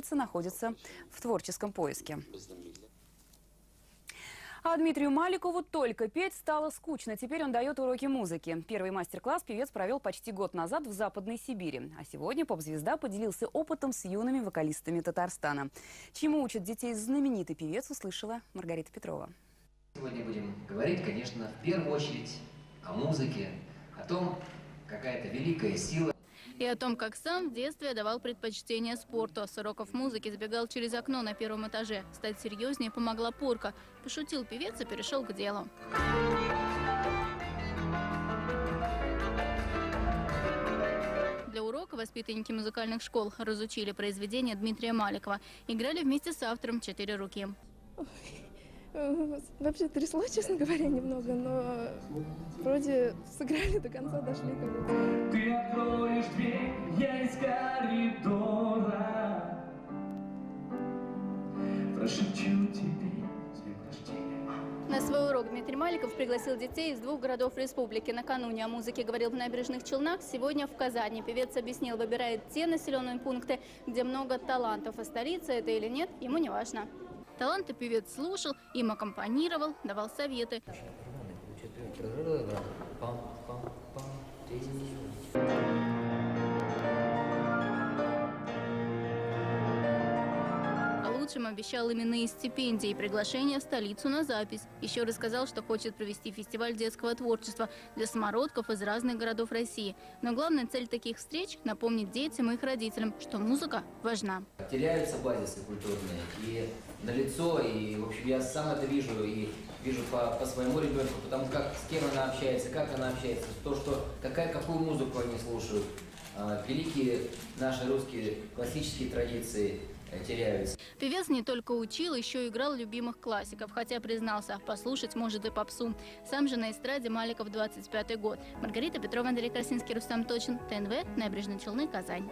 певица находится в творческом поиске. А Дмитрию Маликову только петь стало скучно. Теперь он дает уроки музыки. Первый мастер-класс певец провел почти год назад в Западной Сибири. А сегодня поп-звезда поделился опытом с юными вокалистами Татарстана. Чему учат детей знаменитый певец, услышала Маргарита Петрова. Сегодня будем говорить, конечно, в первую очередь о музыке, о том, какая это великая сила. И о том, как сам в детстве давал предпочтение спорту. С уроков музыки сбегал через окно на первом этаже. Стать серьезнее помогла порка. Пошутил певец и перешел к делу. Для урока воспитанники музыкальных школ разучили произведения Дмитрия Маликова. Играли вместе с автором «Четыре руки». Вообще трясло, честно говоря, немного, но вроде сыграли до конца, дошли как будто. Ты откроешь дверь, я из коридора прошепчу тебе с днем рождения. На свой урок Дмитрий Маликов пригласил детей из 2 городов республики. Накануне о музыке говорил в Набережных Челнах, сегодня в Казани. Певец объяснил, выбирает те населенные пункты, где много талантов, а столица это или нет, ему не важно. Таланты певец слушал, им аккомпанировал, давал советы. А лучшим обещал именные стипендии и приглашение в столицу на запись. Еще рассказал, что хочет провести фестиваль детского творчества для самородков из разных городов России. Но главная цель таких встреч – напомнить детям и их родителям, что музыка важна. Теряются базисы культурные и налицо, и, в общем, я сам это вижу, и вижу по своему ребенку, потому как с кем она общается, то, что, какую музыку они слушают. Великие наши русские классические традиции теряются. Певец не только учил, еще и играл любимых классиков, хотя признался, послушать может и попсу. Сам же на эстраде Маликов 25-й год. Маргарита Петрова, Андрей Красинский, Рустам Точин, ТНВ, Набережные Челны, Казань.